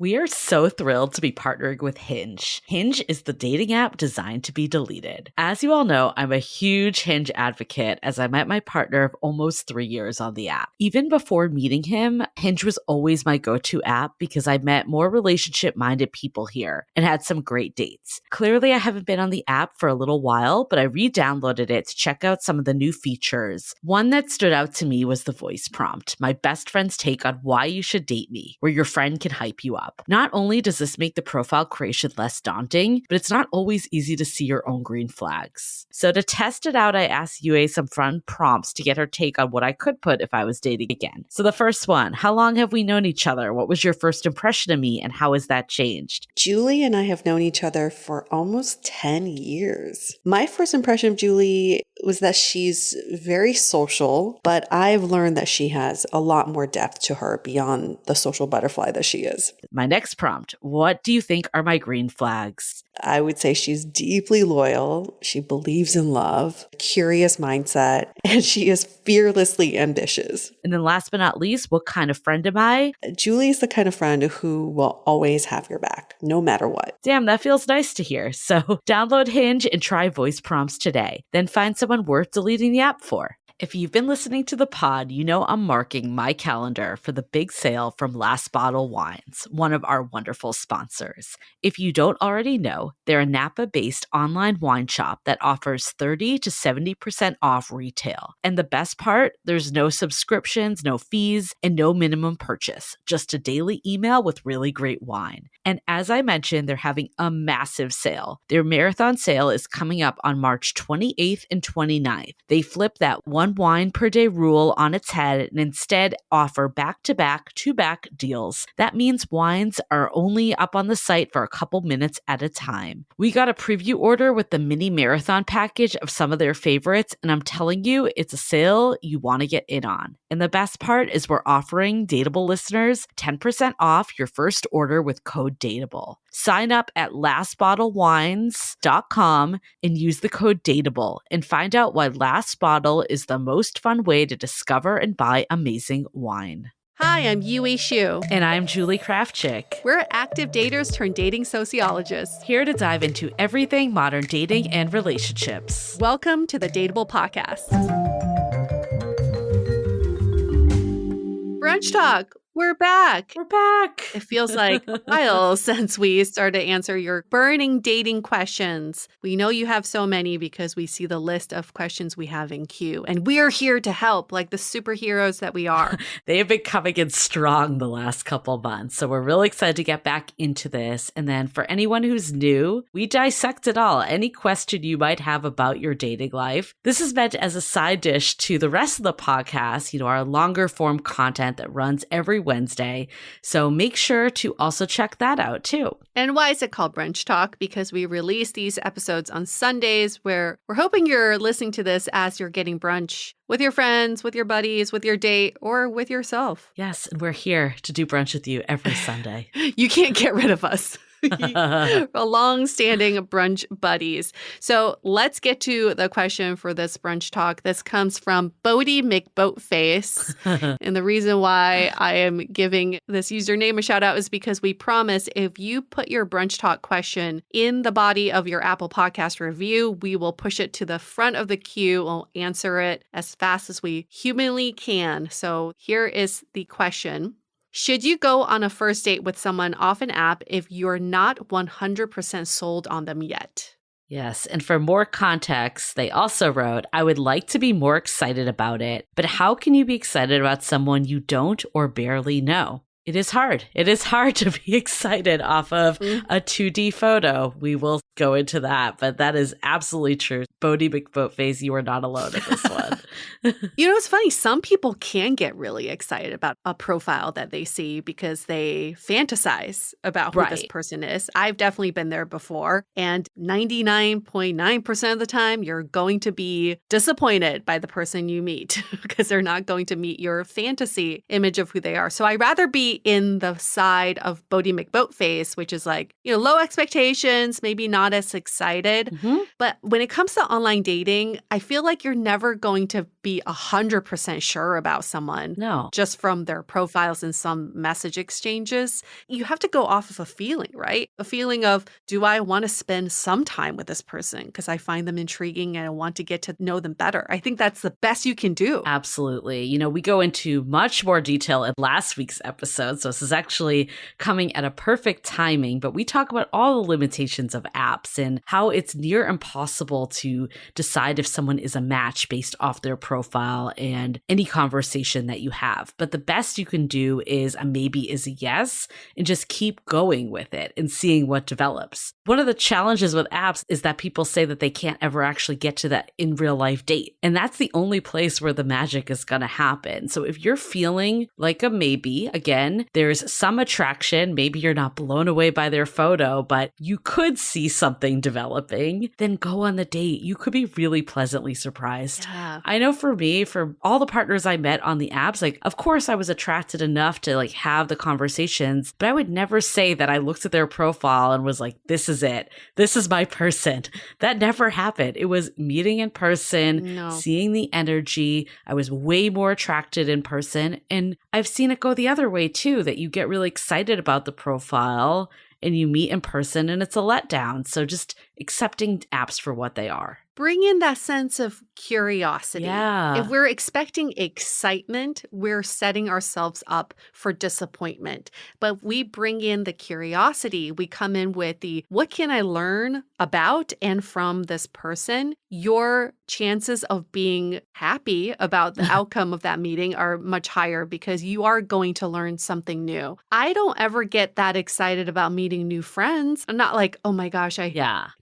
We are so thrilled to be partnering with Hinge. Hinge is the dating app designed to be deleted. As you all know, I'm a huge Hinge advocate as I met my partner of almost 3 years on the app. Even before meeting him, Hinge was always my go-to app because I met more relationship-minded people here and had some great dates. Clearly, I haven't been on the app for a little while, but I re-downloaded it to check out some of the new features. One that stood out to me was the voice prompt, my best friend's take on why you should date me, where your friend can hype you up. Not only does this make the profile creation less daunting, but it's not always easy to see your own green flags. So to test it out, I asked Yue some fun prompts to get her take on what I could put if I was dating again. So the first one, how long have we known each other? What was your first impression of me and how has that changed? Julie and I have known each other for almost 10 years. My first impression of Julie was that she's very social, but I've learned that she has a lot more depth to her beyond the social butterfly that she is. My next prompt, what do you think are my green flags? I would say she's deeply loyal. She believes in love, curious mindset, and she is fearlessly ambitious. And then last but not least, what kind of friend am I? Julie is the kind of friend who will always have your back, no matter what. Damn, that feels nice to hear. So download Hinge and try voice prompts today. Then find someone worth deleting the app for. If you've been listening to the pod, you know I'm marking my calendar for the big sale from Last Bottle Wines, one of our wonderful sponsors. If you don't already know, they're a Napa-based online wine shop that offers 30 to 70% off retail. And the best part, there's no subscriptions, no fees, and no minimum purchase, just a daily email with really great wine. And as I mentioned, they're having a massive sale. Their marathon sale is coming up on March 28th and 29th. They flip that one wine per day rule on its head and instead offer back-to-back, two-back deals. That means wines are only up on the site for a couple minutes at a time. We got a preview order with the mini marathon package of some of their favorites, and I'm telling you, it's a sale you want to get in on. And the best part is we're offering Dateable listeners 10% off your first order with code DATEABLE. Sign up at lastbottlewines.com and use the code DATEABLE and find out why Last Bottle is the most fun way to discover and buy amazing wine. Hi, I'm Yue Xu. And I'm Julie Krafchick. We're active daters turned dating sociologists. Here to dive into everything modern dating and relationships. Welcome to the Dateable Podcast. Brunch Talk. We're back. We're back. It feels like a while since we started to answer your burning dating questions. We know you have so many because we see the list of questions we have in queue. And we are here to help like the superheroes that we are. They have been coming in strong the last couple months. So we're really excited to get back into this. And then for anyone who's new, we dissect it all. Any question you might have about your dating life. This is meant as a side dish to the rest of the podcast, our longer form content that runs every Wednesday. So make sure to also check that out too. And why is it called Brunch Talk? Because we release these episodes on Sundays where we're hoping you're listening to this as you're getting brunch with your friends, with your buddies, with your date, or with yourself. Yes, and we're here to do brunch with you every Sunday. You can't get rid of us. A long-standing brunch buddies. So let's get to the question for this brunch talk. This comes from Bodie McBoatface. And the reason why I am giving this username a shout out is because we promise if you put your brunch talk question in the body of your Apple Podcast review, we will push it to the front of the queue. We'll answer it as fast as we humanly can. So here is the question. Should you go on a first date with someone off an app if you're not 100% sold on them yet? Yes, and for more context, they also wrote, I would like to be more excited about it, but how can you be excited about someone you don't or barely know? It is hard. It is hard to be excited off of a 2D photo. We will go into that, but that is absolutely true. Bodie McBoatface, you are not alone in this one. It's funny. Some people can get really excited about a profile that they see because they fantasize about who this person is. I've definitely been there before. And 99.9% of the time, you're going to be disappointed by the person you meet because they're not going to meet your fantasy image of who they are. So I'd rather be be in the side of Bodie McBoatface, which is like, low expectations, maybe not as excited. But when it comes to online dating, I feel like you're never going to be 100% sure about someone. No. Just from their profiles and some message exchanges. You have to go off of a feeling, right? A feeling of, do I want to spend some time with this person because I find them intriguing and I want to get to know them better? I think that's the best you can do. Absolutely. We go into much more detail in last week's episode. So this is actually coming at a perfect timing, but we talk about all the limitations of apps and how it's near impossible to decide if someone is a match based off their profile and any conversation that you have. But the best you can do is a maybe is a yes and just keep going with it and seeing what develops. One of the challenges with apps is that people say that they can't ever actually get to that in real life date. And that's the only place where the magic is going to happen. So if you're feeling like a maybe, again, there's some attraction, maybe you're not blown away by their photo, but you could see something developing, then go on the date. You could be really pleasantly surprised. Yeah. I know for me, for all the partners I met on the apps, like, of course I was attracted enough to like have the conversations, but I would never say that I looked at their profile and was like, this is it. This is my person. That never happened. It was meeting in person, seeing the energy. I was way more attracted in person. And I've seen it go the other way too, that you get really excited about the profile and you meet in person and it's a letdown. So just accepting apps for what they are. Bring in that sense of curiosity. Yeah. If we're expecting excitement, we're setting ourselves up for disappointment. But we bring in the curiosity. We come in with the, what can I learn about and from this person? Your chances of being happy about the outcome of that meeting are much higher because you are going to learn something new. I don't ever get that excited about meeting new friends. I'm not like, oh my gosh, I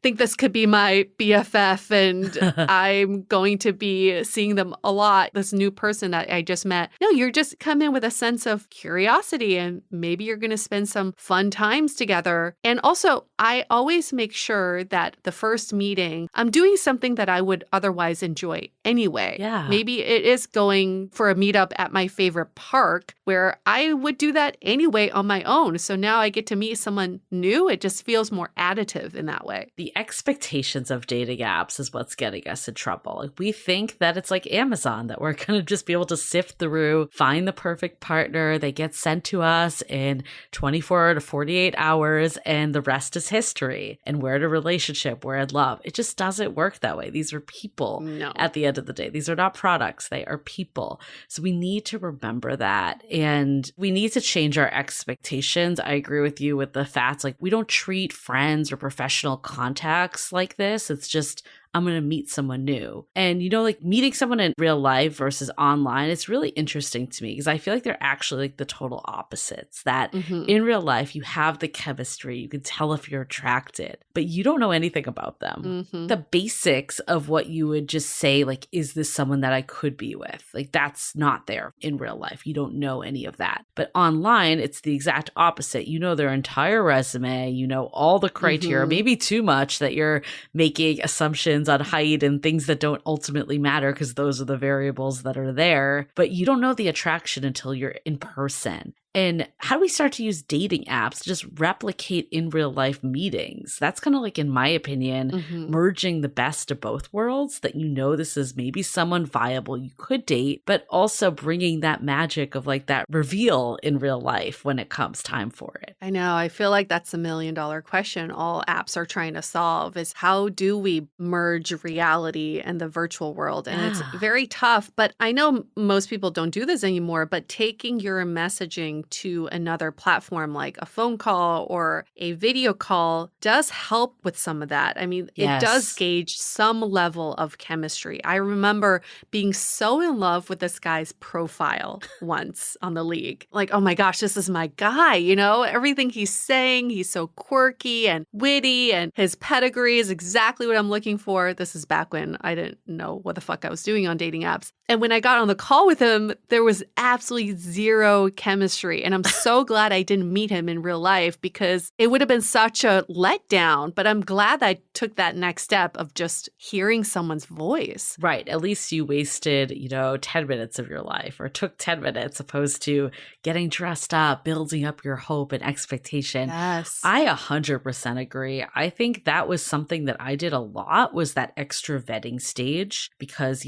think this could be my BFF and I'm going to be seeing them a lot, this new person that I just met. No, you're just come in with a sense of curiosity and maybe you're going to spend some fun times together. And also, I always make sure that the first meeting, I'm doing something that I would otherwise enjoy anyway. Yeah. Maybe it is going for a meetup at my favorite park where I would do that anyway on my own. So now I get to meet someone new. It just feels more additive in that way. The expectations of dating apps is what's getting us in trouble. Like, we think that it's like Amazon, that we're going to just be able to sift through, find the perfect partner. They get sent to us in 24 to 48 hours and the rest is history. And we're in a relationship, we're in love. It just doesn't work that way. These are people at the end of the day. These are not products. They are people. So we need to remember that. And we need to change our expectations. I agree with you with the facts. Like, we don't treat friends or professional contacts like this. It's just, I'm going to meet someone new. And, like meeting someone in real life versus online, it's really interesting to me because I feel like they're actually like the total opposites. That in real life, you have the chemistry. You can tell if you're attracted, but you don't know anything about them. The basics of what you would just say, like, is this someone that I could be with? Like, that's not there in real life. You don't know any of that. But online, it's the exact opposite. You know their entire resume. You know all the criteria, maybe too much that you're making assumptions on height and things that don't ultimately matter because those are the variables that are there. But you don't know the attraction until you're in person. And how do we start to use dating apps to just replicate in real life meetings? That's kind of like, in my opinion, merging the best of both worlds, that this is maybe someone viable you could date, but also bringing that magic of like that reveal in real life when it comes time for it. I know. I feel like that's $1 million question all apps are trying to solve is how do we merge reality and the virtual world? And it's very tough, but I know most people don't do this anymore, but taking your messaging to another platform like a phone call or a video call does help with some of that. I mean, it does gauge some level of chemistry. I remember being so in love with this guy's profile once on the League. Like, oh my gosh, this is my guy, everything he's saying, he's so quirky and witty and his pedigree is exactly what I'm looking for. This is back when I didn't know what the fuck I was doing on dating apps. And when I got on the call with him, there was absolutely zero chemistry history. And I'm so glad I didn't meet him in real life because it would have been such a letdown. But I'm glad I took that next step of just hearing someone's voice. Right. At least you wasted, 10 minutes of your life, or took 10 minutes opposed to getting dressed up, building up your hope and expectation. Yes. I 100% agree. I think that was something that I did a lot, was that extra vetting stage, because,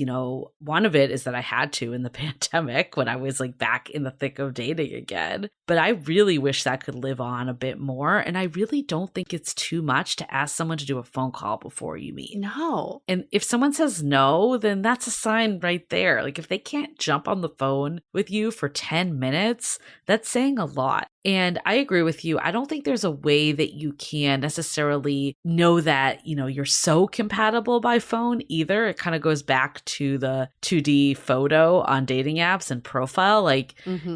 one of it is that I had to in the pandemic when I was like back in the thick of dating again. But I really wish that could live on a bit more. And I really don't think it's too much to ask someone to do a phone call before you meet. No. And if someone says no, then that's a sign right there. Like if they can't jump on the phone with you for 10 minutes, that's saying a lot. And I agree with you. I don't think there's a way that you can necessarily know that, you're so compatible by phone either. It kind of goes back to the 2D photo on dating apps and profile. Like,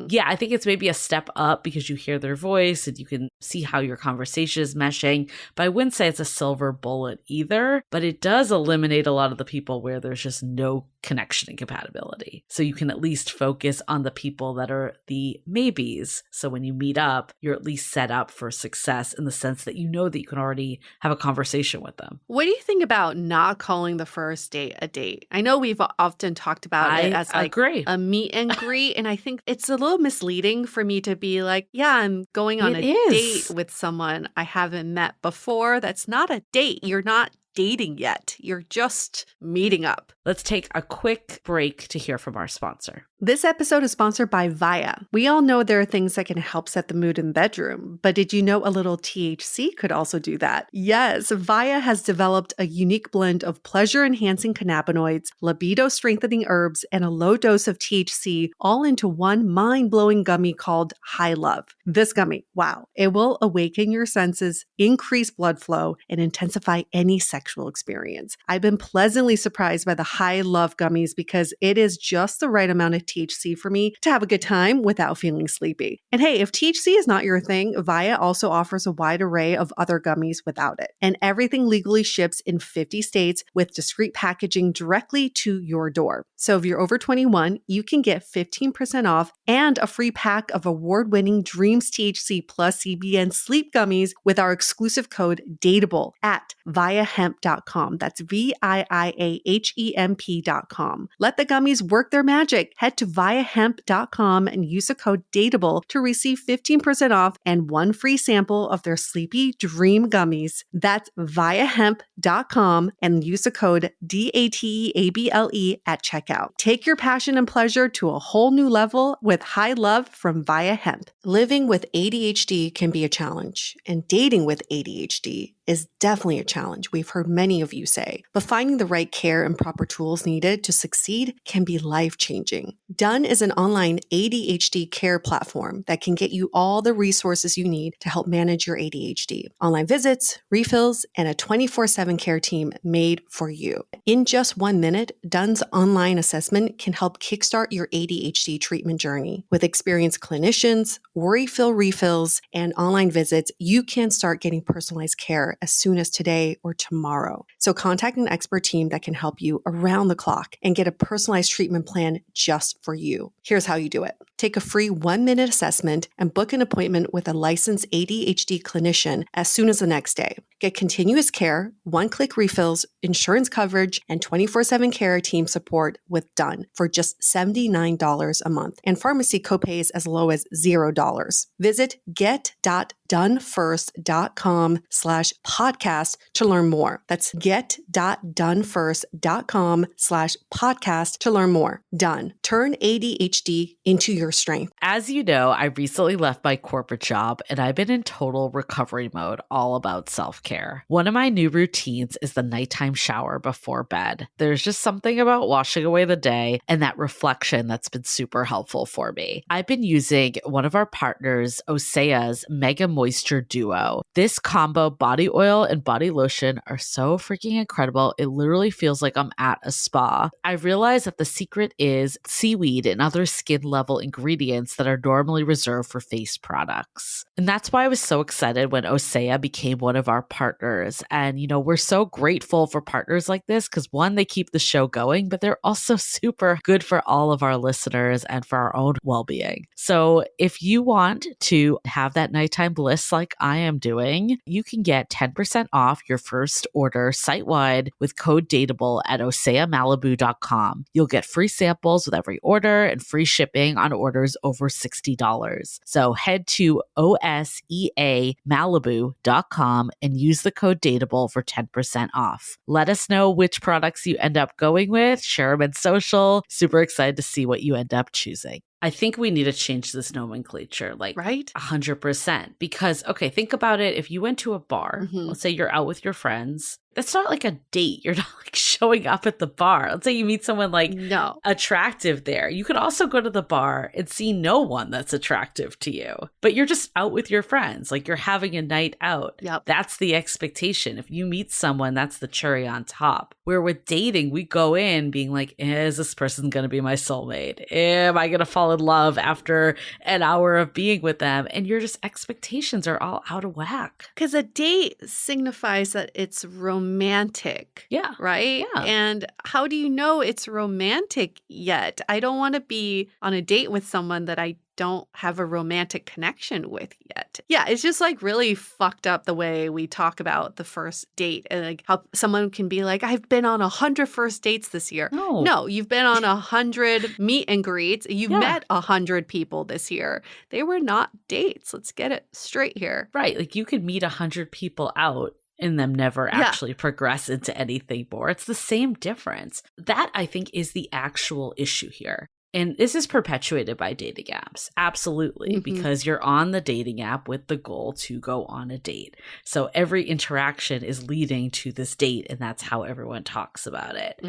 yeah, I think it's maybe a step up because you hear their voice and you can see how your conversation is meshing. But I wouldn't say it's a silver bullet either. But it does eliminate a lot of the people where there's just no connection and compatibility. So you can at least focus on the people that are the maybes. So when you meet up, you're at least set up for success in the sense that you know that you can already have a conversation with them. What do you think about not calling the first date a date? I know we've often talked about it as like a meet and greet, and I think it's a little misleading for me to be like, yeah, I'm going on a date with someone I haven't met before. That's not a date. You're not dating yet. You're just meeting up. Let's take a quick break to hear from our sponsor. This episode is sponsored by Viia. We all know there are things that can help set the mood in the bedroom, but did you know a little THC could also do that? Yes, Viia has developed a unique blend of pleasure-enhancing cannabinoids, libido-strengthening herbs, and a low dose of THC all into one mind-blowing gummy called High Love. This gummy, wow, it will awaken your senses, increase blood flow, and intensify any sexual experience. I've been pleasantly surprised by the High Love gummies because it is just the right amount of THC for me to have a good time without feeling sleepy. And hey, if THC is not your thing, Viia also offers a wide array of other gummies without it. And everything legally ships in 50 states with discreet packaging directly to your door. So if you're over 21, you can get 15% off and a free pack of award-winning Dreams THC plus CBN sleep gummies with our exclusive code DATEABLE at viiahemp.com. That's VIIAHEMP.com. Let the gummies work their magic. Head to viiahemp.com and use the code DATEABLE to receive 15% off and one free sample of their Sleepy Dream gummies. That's viiahemp.com and use the code DATEABLE at checkout. Take your passion and pleasure to a whole new level with High Love from Viia Hemp. Living with ADHD can be a challenge, and dating with ADHD is definitely a challenge, we've heard many of you say. But finding the right care and proper tools needed to succeed can be life-changing. Done is an online ADHD care platform that can get you all the resources you need to help manage your ADHD. Online visits, refills, and a 24/7 care team made for you. In just 1 minute, Done's online assessment can help kickstart your ADHD treatment journey. With experienced clinicians, worry-fill refills, and online visits, you can start getting personalized care as soon as today or tomorrow. So contact an expert team that can help you around the clock and get a personalized treatment plan just for you. Here's how you do it. Take a free 1-minute assessment and book an appointment with a licensed ADHD clinician as soon as the next day. Get continuous care, one-click refills, insurance coverage, and 24/7 care team support with Done for just $79 a month, and pharmacy copays as low as $0. Visit get.donefirst.com/podcast to learn more. That's get.donefirst.com/podcast to learn more. Done. Turn ADHD into your strength. As you know, I recently left my corporate job and I've been in total recovery mode, all about self-care. One of my new routines is the nighttime shower before bed. There's just something about washing away the day and that reflection that's been super helpful for me. I've been using one of our partners, Osea's Mega Moisture Duo. This combo body oil and body lotion are so freaking incredible. It literally feels like I'm at a spa. I realized that the secret is seaweed and other skin level ingredients that are normally reserved for face products. And that's why I was so excited when Osea became one of our partners. And, we're so grateful for partners like this because one, they keep the show going, but they're also super good for all of our listeners and for our own well-being. So if you want to have that nighttime bliss like I am doing, you can get 10% off your first order site-wide with code DATEABLE at oseamalibu.com. You'll get free samples with every order and free shipping on orders over $60. So head to oseamalibu.com and use the code DATEABLE for 10% off. Let us know which products you end up going with. Share them in social. Super excited to see what you end up choosing. I think we need to change this nomenclature, right? 100%. Because, okay, think about it. If you went to a bar, let's say you're out with your friends, that's not like a date. You're not like showing up at the bar. Let's say you meet someone no. attractive there. You could also go to the bar and see no one that's attractive to you, but you're just out with your friends. Like you're having a night out. Yep. That's the expectation. If you meet someone, that's the cherry on top. Where with dating, we go in being like, is this person going to be my soulmate? Am I going to fall in love after an hour of being with them? And your just expectations are all out of whack. Because a date signifies that it's romantic. Yeah. Right? Yeah. And how do you know it's romantic yet? I don't want to be on a date with someone that I don't have a romantic connection with yet. Yeah, it's just really fucked up the way we talk about the first date and how someone can be like, I've been on 100 first dates this year. No, you've been on 100 meet and greets. You've met 100 people this year. They were not dates. Let's get it straight here. Right. Like you could meet 100 people out and them never actually progress into anything more. It's the same difference. That, I think, is the actual issue here. And this is perpetuated by dating apps. Absolutely. Because you're on the dating app with the goal to go on a date. So every interaction is leading to this date, and that's how everyone talks about it.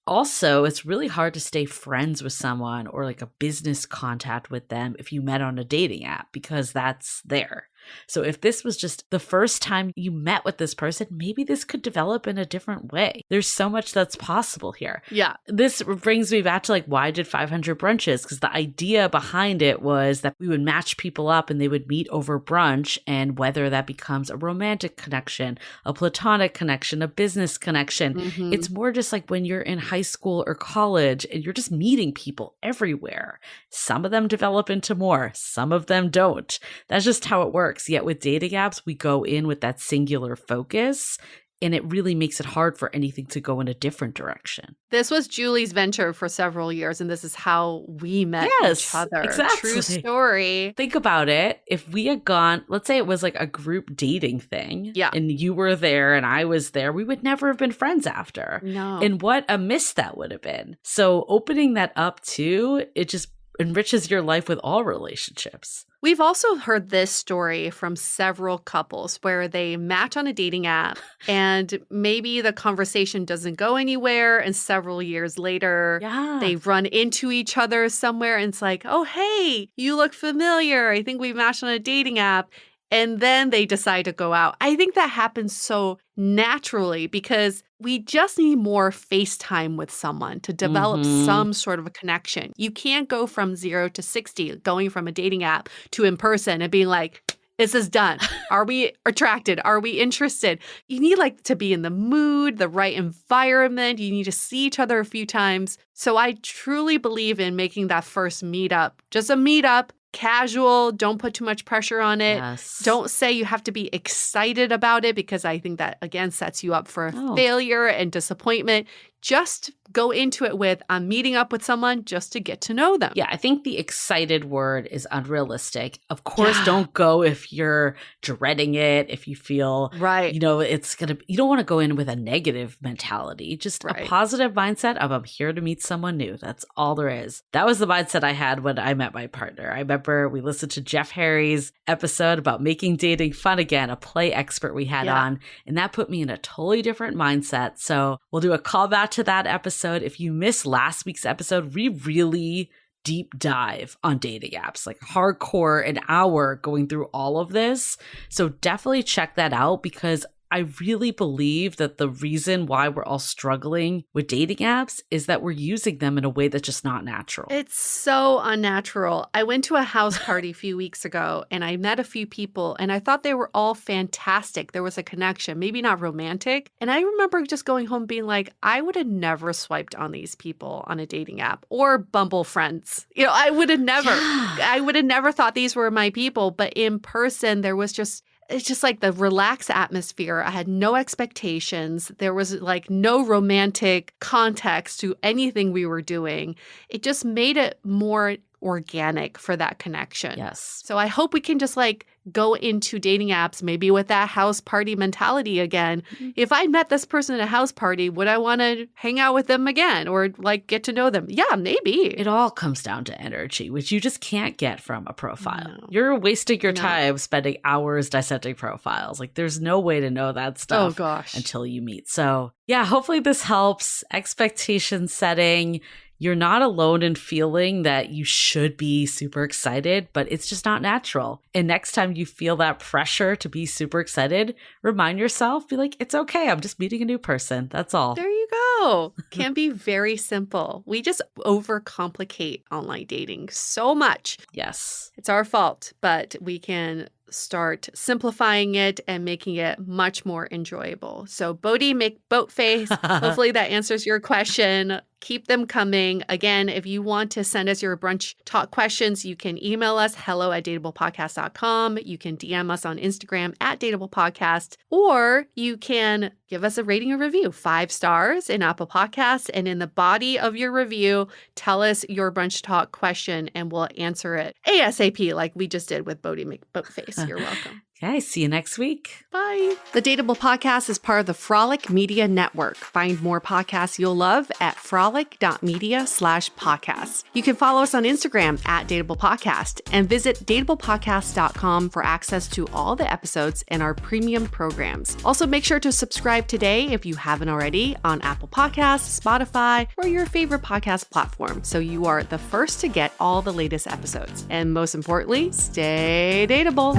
Also, it's really hard to stay friends with someone or like a business contact with them if you met on a dating app because that's there. So if this was just the first time you met with this person, maybe this could develop in a different way. There's so much that's possible here. Yeah. This brings me back to why did 500 brunches? Because the idea behind it was that we would match people up and they would meet over brunch, and whether that becomes a romantic connection, a platonic connection, a business connection, it's more just like when you're in high school or college and you're just meeting people everywhere. Some of them develop into more, some of them don't. That's just how it works. Yet with dating apps, we go in with that singular focus, and it really makes it hard for anything to go in a different direction. This was Julie's venture for several years, and this is how we met each other. Exactly. True story. Think about it. If we had gone, let's say it was like a group dating thing, and you were there and I was there, we would never have been friends after. No. And what a miss that would have been. So opening that up too, it just enriches your life with all relationships. We've also heard this story from several couples where they match on a dating app and maybe the conversation doesn't go anywhere, and several years later, they run into each other somewhere and it's like, oh, hey, you look familiar. I think we matched on a dating app. And then they decide to go out. I think that happens so naturally because we just need more face time with someone to develop some sort of a connection. You can't go from 0 to 60, going from a dating app to in person and being like, is this done? Are we attracted? Are we interested? You need to be in the mood, the right environment. You need to see each other a few times. So I truly believe in making that first meetup just a meetup. Casual, don't put too much pressure on it. Yes. Don't say you have to be excited about it because I think that, again, sets you up for failure and disappointment. Just go into it with, I'm meeting up with someone just to get to know them. Yeah, I think the excited word is unrealistic. Of course, don't go if you're dreading it, if you feel, it's going to, you don't want to go in with a negative mentality. Just a positive mindset of, I'm here to meet someone new. That's all there is. That was the mindset I had when I met my partner. I remember we listened to Jeff Harry's episode about making dating fun again, a play expert we had on, and that put me in a totally different mindset. So we'll do a callback to that episode. If you missed last week's episode, we really deep dive on dating apps, hardcore, an hour going through all of this. So definitely check that out because I really believe that the reason why we're all struggling with dating apps is that we're using them in a way that's just not natural. It's so unnatural. I went to a house party a few weeks ago and I met a few people and I thought they were all fantastic. There was a connection, maybe not romantic. And I remember just going home being like, I would have never swiped on these people on a dating app or Bumble Friends. I would have never. I would have never thought these were my people. But in person, it's just like the relaxed atmosphere. I had no expectations. There was like no romantic context to anything we were doing. It just made it more organic for that connection. Yes. So I hope we can just like go into dating apps maybe with that house party mentality again. If I met this person at a house party, would I want to hang out with them again or like get to know them? Yeah, maybe. It all comes down to energy, which you just can't get from a profile. No. You're wasting your time spending hours dissecting profiles. Like there's no way to know that stuff until you meet. So yeah, hopefully this helps. Expectation setting. You're not alone in feeling that you should be super excited, but it's just not natural. And next time you feel that pressure to be super excited, remind yourself, be like, it's okay. I'm just meeting a new person. That's all. There you go. Can be very simple. We just overcomplicate online dating so much. Yes. It's our fault, but we can start simplifying it and making it much more enjoyable. So Bodhi, make boat face. Hopefully that answers your question. Keep them coming. Again, if you want to send us your brunch talk questions, you can email us hello@dateablepodcast.com. You can DM us on Instagram @dateablepodcast, or you can give us a rating or review, 5 stars in Apple Podcasts. And in the body of your review, tell us your brunch talk question and we'll answer it ASAP like we just did with Bodhi McBoatface. You're welcome. Okay, see you next week. Bye. The Dateable Podcast is part of the Frolic Media Network. Find more podcasts you'll love at frolic.media/podcasts. You can follow us on Instagram @dateablepodcast and visit dateablepodcast.com for access to all the episodes and our premium programs. Also, make sure to subscribe today if you haven't already on Apple Podcasts, Spotify, or your favorite podcast platform so you are the first to get all the latest episodes. And most importantly, stay dateable.